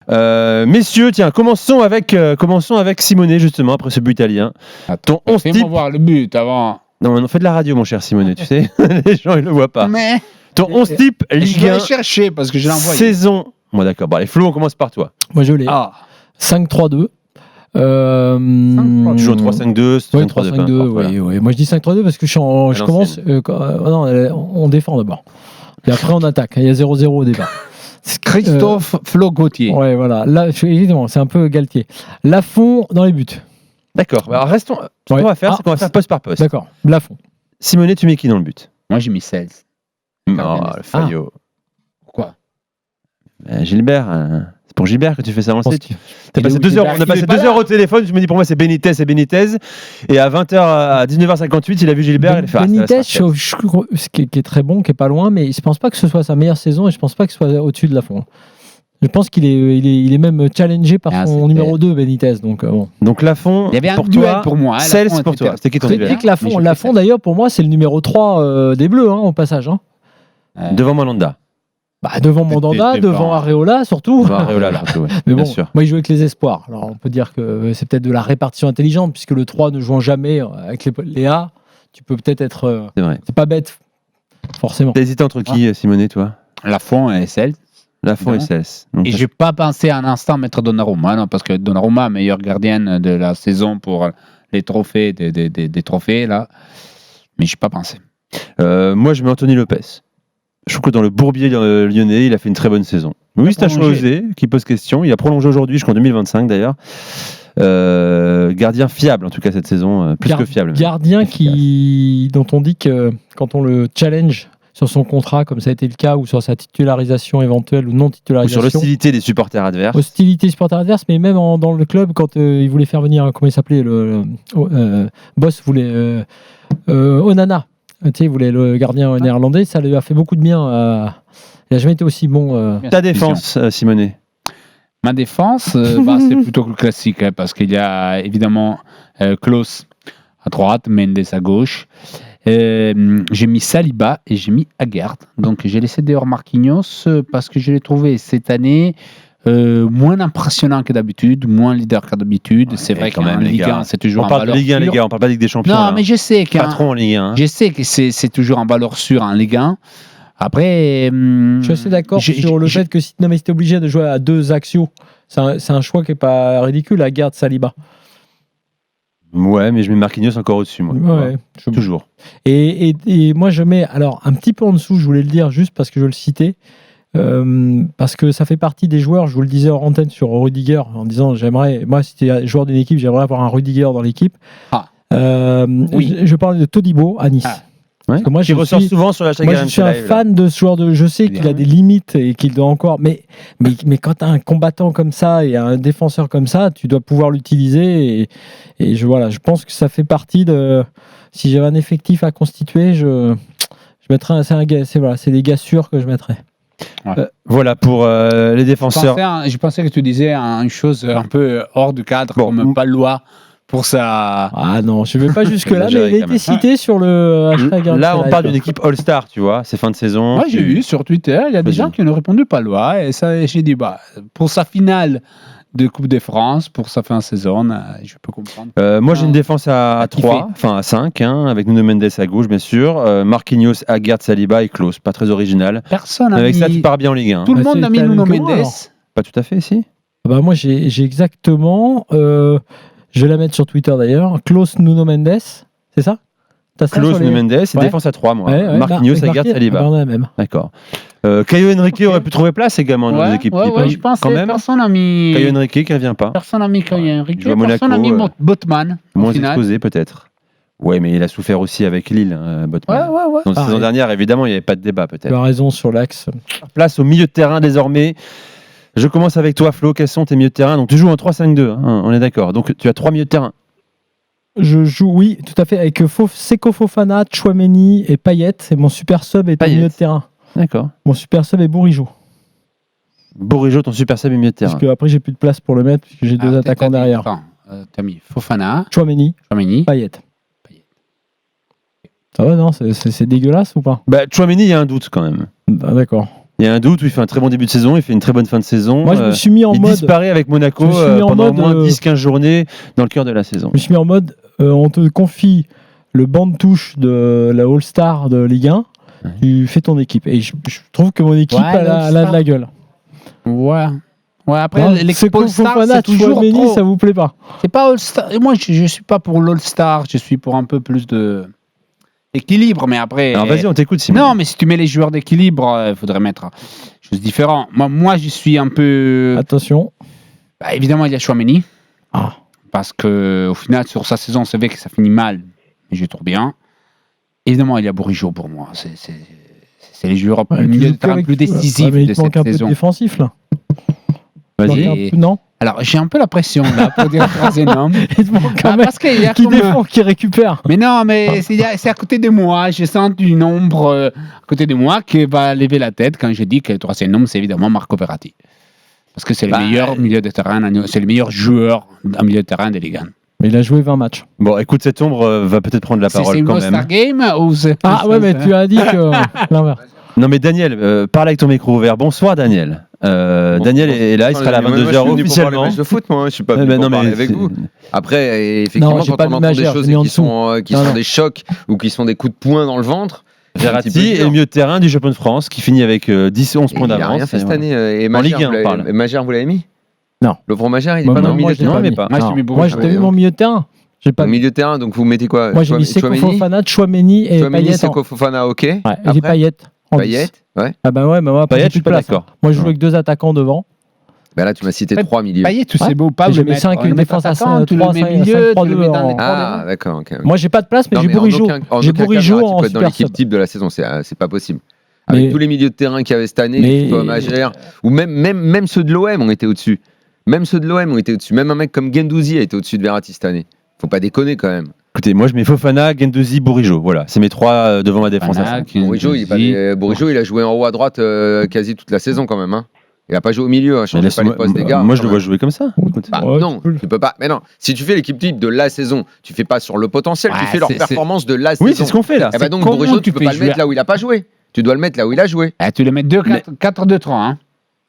Messieurs, tiens, commençons avec Simonet, justement, après ce but italien. Attends, Ton 11 fais-moi type. voir le but avant. Non, on fait de la radio, mon cher Simonet, tu sais. Les gens, ils le voient pas. Mais Ton 11 type, je Ligue vais 1, chercher parce que je l'ai envoyé. saison. Bon, d'accord. Bon, allez, Flo, on commence par toi. Moi, je l'ai. Ah, 5-3-2. Tu joues en 3-5-2, c'est Oui, 3-5-2. 3-5-2, oui, oui. Moi, je dis 5-3-2 parce que je commence. Non, on défend d'abord. Et après, on attaque. Il y a 0-0 au départ. Christophe Flo Gauthier. Ouais, voilà. Là, évidemment, c'est un peu Galtier. Lafont dans les buts. D'accord. Alors, restons. Ce qu'on va faire, c'est qu'on va faire poste par poste. D'accord. Lafont. Simonet, tu mets qui dans le but? Moi, j'ai mis 16. Oh, le faillot. Pourquoi? Gilbert. C'est pour Gilbert que tu fais ça, on le sait. Il est où, On Gilbert? a Il passé est pas 2 heures au téléphone, tu me dis pour moi c'est Benitez. Et à 20h, à 19h58, il a vu Gilbert. Il a fait, Benitez, qui est très bon, qui est pas loin, mais je pense pas que ce soit sa meilleure saison et je pense pas que ce soit au-dessus de Lafont. Je pense qu'il est même challengé par son numéro 2, Benitez. Donc Lafont, il y avait un pour duel toi, pour moi. Cels pour toi. C'était qui ton duel? Lafont, d'ailleurs, pour moi, c'est le numéro 3 des Bleus, au passage. Devant Mandanda. Devant Mandanda, devant Areola surtout. Devant Areola, là, ouais, mais bien bon, sûr. moi, il joue avec les espoirs. Alors, on peut dire que c'est peut-être de la répartition intelligente, puisque le 3 ne jouant jamais avec les A, tu peux peut-être être. C'est vrai. C'est pas bête, forcément. T'as hésité entre qui, Simonet, toi? Lafont et Cels. Lafont et Cels. Et j'ai pas pensé un instant mettre Donnarumma, non, parce que Donnarumma, meilleure gardienne de la saison pour les trophées, des trophées, là. Mais j'ai pas pensé. Moi, je mets Anthony Lopez. Je trouve que dans le bourbier lyonnais, il a fait une très bonne saison. Oui, c'est un choix osé qui pose question. Il a prolongé aujourd'hui jusqu'en 2025 d'ailleurs. Gardien fiable en tout cas cette saison, plus que fiable. Gardien dont on dit que quand on le challenge sur son contrat, comme ça a été le cas, ou sur sa titularisation éventuelle ou non titularisation. Ou sur l'hostilité des supporters adverses. Hostilité des supporters adverses, mais même dans le club, quand il voulait faire venir, comment il s'appelait, Boss voulait Onana. Tu sais, il voulait le gardien néerlandais, ça lui a fait beaucoup de bien. Il n'a jamais été aussi bon. Ta défense, Simonet? Ma défense, c'est plutôt le classique, parce qu'il y a évidemment Klose à droite, Mendes à gauche. J'ai mis Saliba et j'ai mis Aguerd. Donc j'ai laissé dehors Marquinhos parce que je l'ai trouvé cette année moins impressionnant que d'habitude, moins leader que d'habitude. C'est vrai qu'en Ligue 1, c'est toujours on parle de Ligue 1, les gars, on parle pas de Ligue des Champions. Non, là. mais je sais qu'un patron en Ligue 1. Je sais que c'est toujours en valeur sûre en Ligue 1. Après, je suis assez d'accord sur le fait que si tu étais obligé de jouer à 2 axiaux, c'est un choix qui est pas ridicule, Aguerd, Saliba. Ouais, mais je mets Marquinhos encore au-dessus, moi. Ouais, toujours. Et moi, je mets, alors, un petit peu en dessous, je voulais le dire juste parce que je le citais, parce que ça fait partie des joueurs, je vous le disais en antenne sur Rudiger, en disant, moi, si j'étais joueur d'une équipe, j'aimerais avoir un Rudiger dans l'équipe. Oui. Je parlais de Todibo à Nice. Ouais. Moi, qui ressort souvent sur la chaîne. Moi, je suis un fan de ce joueur je sais qu'il a des limites et qu'il doit encore. Mais quand tu as un combattant comme ça et un défenseur comme ça, tu dois pouvoir l'utiliser. Et je pense que ça fait partie de. Si j'avais un effectif à constituer, je mettrais. C'est des gars sûrs que je mettrais. Ouais. Voilà pour les défenseurs. Je pensais que tu disais une chose un peu hors du cadre, comme Palois. Pour ça. Ah non, je ne vais pas jusque-là, mais il a été cité sur le hashtag. Là, on parle d'une équipe All-Star, tu vois, c'est fin de saison. Moi, j'ai vu sur Twitter, il y a des gens qui ont répondu Palois, et ça, j'ai dit, pour sa finale de Coupe de France, pour sa fin de saison, je peux comprendre. Moi, j'ai une défense à 3, enfin à 5, avec Nuno Mendes à gauche, bien sûr, Marquinhos, Aguerd, Saliba et Klose, pas très original. Personne avec ça, tu pars bien en Ligue 1. Tout le monde a mis Nuno Mendes. Pas tout à fait, si. Moi, j'ai exactement. Je vais la mettre sur Twitter d'ailleurs. Klose, Nuno Mendes, c'est ça? Klose, Nuno Mendes, c'est défense à 3, moi. Marquinhos, Aguerd, Saliba. D'accord. Caio Henrique aurait pu trouver place également dans les équipes. Je pense que personne n'a mis. Caio Henrique qui ne revient pas. Personne n'a mis Caio Henrique. Personne n'a mis Botman. Moins exposé peut-être. Ouais, mais il a souffert aussi avec Lille, Botman. Dans la saison dernière, évidemment, il n'y avait pas de débat peut-être. Tu as raison sur l'axe. Place au milieu de terrain désormais. Je commence avec toi, Flo. Quels sont tes milieux de terrain? Donc, tu joues en 3-5-2, on est d'accord. Donc, tu as 3 milieux de terrain. Je joue, oui, tout à fait, avec Seko Fofana, Tchouaméni et Payet. Et mon super sub est au milieu de terrain. D'accord. Mon super sub est Bourigeaud. Bourigeaud, ton super sub est milieu de terrain. Parce que après, j'ai plus de place pour le mettre, puisque j'ai 2 attaquants derrière. T'as mis Fofana, Tchouaméni, Payet. Ça va, non? C'est dégueulasse ou pas? Tchouaméni, il y a un doute quand même. D'accord. Il y a un doute où il fait un très bon début de saison, il fait une très bonne fin de saison. Moi, je me suis mis en il mode. disparaît avec Monaco je me suis mis en pendant au mode, moins 10-15 journées dans le cœur de la saison. Je me suis mis en mode, on te confie le banc de touche de la All-Star de Ligue 1, tu fais ton équipe. Et je trouve que mon équipe, elle a de la gueule. Ouais. Après, Hein, l'équipe c'est All-Star, Fofana, c'est toujours Tchouaméni, trop. ça vous plaît pas? C'est pas All-Star. Et moi, je suis pas pour l'All-Star. Je suis pour un peu plus d'équilibre. Mais après. Alors vas-y, on t'écoute, Simon. Non, mais si tu mets les joueurs d'équilibre, il faudrait mettre chose différente. Moi, je suis un peu. Attention. Bah, évidemment, il y a Tchouaméni. Ah. Parce qu'au final, sur sa saison, c'est vrai que ça finit mal. Mais je trouve bien. Évidemment, il y a Bourigeaud pour moi. C'est les joueurs milieu de terrain plus décisifs mais de il te manque cette un peu de saison. défensif, là. Vas-y. Non. Alors, j'ai un peu la pression là pour dire troisième homme. Il te manque un mec Parce qu'il y a qui comme- défend, qui récupère. Mais non, mais c'est à côté de moi. Je sens du nombre à côté de moi qui va lever la tête quand je dis que le troisième homme, c'est évidemment Marco Verratti. Parce que c'est le meilleur milieu de terrain, c'est le meilleur joueur en milieu de terrain de Ligue 1. Mais il a joué 20 matchs. Bon, écoute, cette ombre va peut-être prendre la C'est parole une quand All-Star même. Game ou c'est Ah ouais, mais tu as dit que l'inverse. Non, mais Daniel, parle avec ton micro ouvert. Bonsoir, Daniel. Daniel est là, il sera là à 22h officiellement. Je foot, moi, je suis pas venu Mais pour non, parler mais avec c'est- vous. Après, effectivement, Non, j'ai quand pas on entend d'imagère, des choses j'ai mis en qui sont, Non, non. des chocs ou qui sont des coups de poing dans le ventre, Verratti est le milieu de terrain du champion de France qui finit avec 10-11 points il a d'avance. rien fait cette année. Et En Magère, Ligue 1, on parle. Magère, vous l'avez mis Non. Lovro Magère, il est Moi, pas dans moi, le milieu je de l'ai non, terrain. mais mis. pas. Moi, j'ai Non. mis Moi, j'ai Bourigeaud. vu mon milieu de terrain. J'ai pas Au mis. milieu de terrain, donc vous mettez quoi Moi, j'ai mis Seko Fofana, Tchouaméni et Chouameni, Payet. Seko Fofana, ok. Ouais, et j'ai Après Payet. en Payet, 10. ouais. Ah bah ouais, mais moi, Payet, j'ai je suis plus de pas place. d'accord. Moi, je joue avec deux attaquants devant. Bah là, tu m'as cité Ouais, 3 milieux. Payet, tu sais Ouais. beau pas Et où je le mets mettre. 5, une Le mettre défense à attaquant, 5, tu le 3, mets 5, milieu, tu le 5-3-2 mets dans les en- Ah, d'accord, ok. Moi, j'ai pas de place, mais Non, j'ai mais en Bourigeaud. aucun- en J'ai aucun cas, Bourigeaud Verratti en peut être dans super l'équipe sub. type de la saison, c'est pas possible. Avec Mais- tous les milieux de terrain qu'il y avait cette année, Mais- que ce soit Magère, ou même ceux de l'OM ont été au-dessus. Même ceux de l'OM ont été au-dessus. Même un mec comme Guendouzi a été au-dessus de Verratti cette année. Faut pas déconner quand même. Écoutez, moi je mets Fofana, Guendouzi, Bourigeaud. Voilà, c'est mes trois devant ma défense. à Fofana, cinq. Bourigeaud, il a joué en haut à droite quasi toute la saison quand même. Hein. Il a pas joué au milieu, hein, Mais changez pas laisse-moi- les postes des gars. moi je quand le vois même. jouer comme ça. Écoute. Bah, Ouais, non, tu peux pas. Mais non, si tu fais l'équipe type de la saison, tu fais pas sur le potentiel, tu Ouais, fais leur c'est- performance de la Oui, saison. c'est ce qu'on fait là. Eh ben donc comment Bourigeaud, tu tu peux peux pas le jouer mettre là où il a pas joué. Tu dois le mettre là où il a joué. Ah, tu le mets 4-2-3. Hein.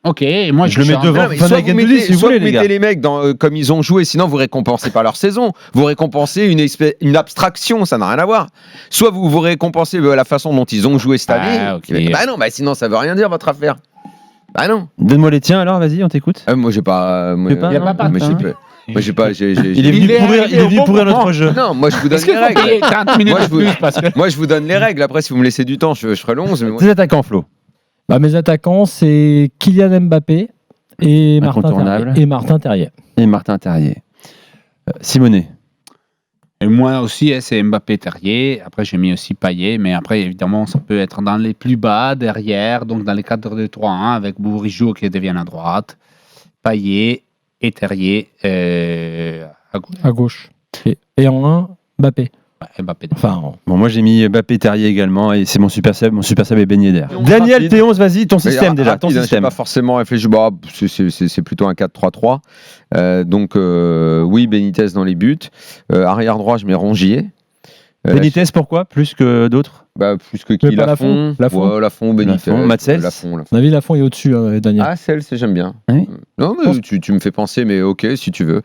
Ok, et moi Je le mets change. devant. Non, mais Fofana soit et vous Guendouzi, mettez, si vous soit voulez, vous les mettez gars. les mecs comme ils ont joué, sinon vous récompensez pas leur saison. Vous récompensez une abstraction, ça n'a rien à voir. Soit vous récompensez la façon dont ils ont joué cette année. Ah, ok. Bah non, bah sinon ça veut rien dire votre affaire. Bah non. Donne-moi les tiens alors, vas-y, on t'écoute. Moi j'ai pas. Tu veux pas Il y a pas moi, parti, j'ai hein. pas- moi j'ai pas. Il est venu Il est pourrir, arrivé il est au venu bon pourrir moment. notre jeu. Non, moi je vous donne Est-ce qu'il les faut règles. payer 30 minutes Moi, de je vous- plus parce que... Moi je vous donne les règles. Après si vous me laissez du temps, je ferai le 11. Mais moi- Tes attaquants, Flo. Bah, mes attaquants, c'est Kylian Mbappé et Incontournable. Martin Terrier. Et Martin Terrier. Simonet. Et moi aussi, c'est Mbappé Terrier. Après, j'ai mis aussi Payet. Mais après, évidemment, ça peut être dans les plus bas, derrière. Donc, dans les 4-2-3-1, avec Bourigeaud qui devient à droite. Payet et Terrier à gauche. À gauche. Et en 1, Mbappé. Ouais, Mbappé. Enfin, Bon, moi j'ai mis Mbappé Terrier également et c'est mon super sub. Mon super sub est baigné d'air. Rapide. Daniel T11, vas-y, ton Mais système déjà. Ton rapide, hein, système. j'ai pas forcément réfléchi. Bah, c'est plutôt un 4-3-3. Donc oui, Benitez dans les buts. Arrière droit, je mets Rongier. Benitez, pourquoi plus que d'autres? Plus que Mais qui pas Lafont. Lafont. Ouais, Lafont, Benitez. Lafont, Matsels. Lafont. à mon avis, Lafont est au-dessus, Daniel. Ah, celle, j'aime bien. Oui. Non, mais tu me fais penser, mais ok, si tu veux.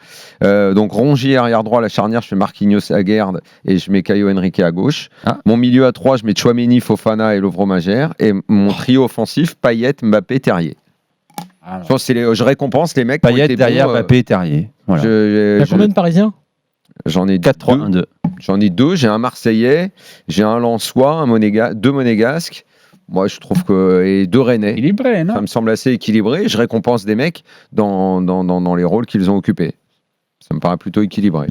Donc Rongier, arrière droit, la charnière, je fais Marquinhos à Guerd et je mets Caio Henrique à gauche. Ah. Mon milieu à 3, je mets Tchouaméni, Fofana et Lovro Magère. Et mon trio offensif, Payet, Mbappé, Terrier. Alors, Je pense que je récompense les mecs qui ont Payet été derrière bons, Mbappé et Terrier. Voilà. T'as combien de Parisiens? J'en ai 4-3-1-2. 2. J'en ai 2. J'ai un Marseillais, j'ai un Lensois, deux Monégasques. Moi, je trouve que et 2 Rennais. équilibré, non? Ça me semble assez équilibré. Je récompense des mecs dans les rôles qu'ils ont occupés. Ça me paraît plutôt équilibré.